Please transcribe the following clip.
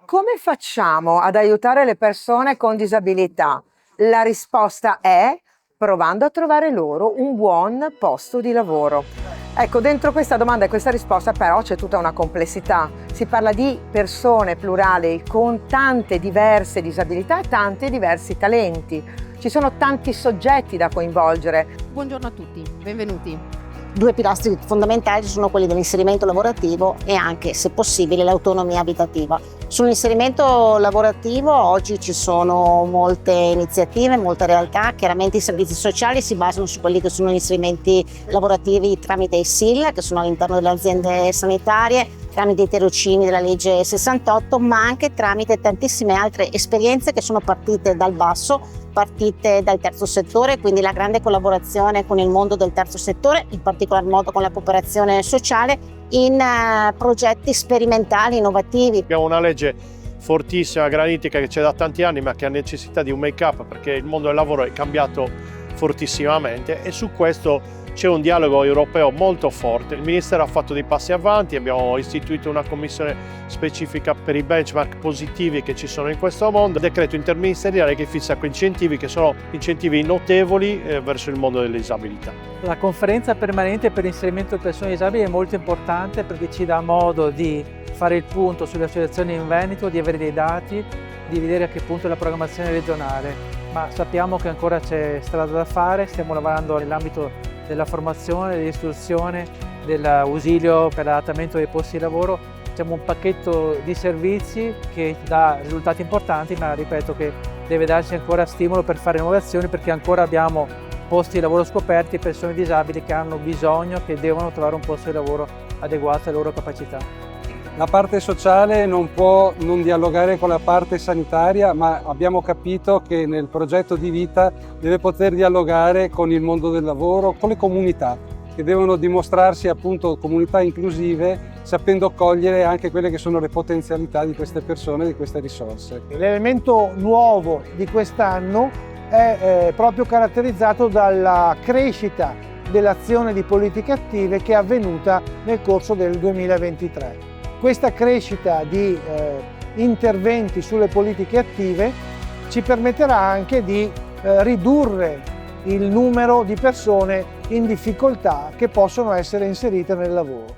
come facciamo ad aiutare le persone con disabilità? La risposta è provando a trovare loro un buon posto di lavoro. Ecco, dentro questa domanda e questa risposta però c'è tutta una complessità. Si parla di persone plurali con tante diverse disabilità e tanti diversi talenti. Ci sono tanti soggetti da coinvolgere. Buongiorno a tutti, benvenuti. Due pilastri fondamentali sono quelli dell'inserimento lavorativo e anche, se possibile, l'autonomia abitativa. Sull'inserimento lavorativo oggi ci sono molte iniziative, molte realtà. Chiaramente i servizi sociali si basano su quelli che sono gli inserimenti lavorativi tramite i SIL, che sono all'interno delle aziende sanitarie, tramite i tirocini della legge 68, ma anche tramite tantissime altre esperienze che sono partite dal basso, partite dal terzo settore, quindi la grande collaborazione con il mondo del terzo settore, in particolar modo con la cooperazione sociale, in progetti sperimentali, innovativi. Abbiamo una legge fortissima, granitica, che c'è da tanti anni, ma che ha necessità di un make-up perché il mondo del lavoro è cambiato fortissimamente e su questo c'è un dialogo europeo molto forte. Il Ministero ha fatto dei passi avanti, abbiamo istituito una commissione specifica per i benchmark positivi che ci sono in questo mondo, il decreto interministeriale che fissa quei incentivi che sono incentivi notevoli verso il mondo delle disabilità. La conferenza permanente per l'inserimento delle persone disabili è molto importante perché ci dà modo di fare il punto sulle associazioni in Veneto, di avere dei dati, di vedere a che punto è la programmazione regionale, ma sappiamo che ancora c'è strada da fare, stiamo lavorando nell'ambito della formazione, dell'istruzione, dell'ausilio per l'adattamento dei posti di lavoro. Siamo un pacchetto di servizi che dà risultati importanti, ma ripeto che deve darci ancora stimolo per fare nuove azioni perché ancora abbiamo posti di lavoro scoperti e persone disabili che hanno bisogno, che devono trovare un posto di lavoro adeguato alle loro capacità. La parte sociale non può non dialogare con la parte sanitaria, ma abbiamo capito che nel progetto di vita deve poter dialogare con il mondo del lavoro, con le comunità, che devono dimostrarsi appunto comunità inclusive, sapendo cogliere anche quelle che sono le potenzialità di queste persone, di queste risorse. L'elemento nuovo di quest'anno è proprio caratterizzato dalla crescita dell'azione di politiche attive che è avvenuta nel corso del 2023. Questa crescita di interventi sulle politiche attive ci permetterà anche di ridurre il numero di persone in difficoltà che possono essere inserite nel lavoro.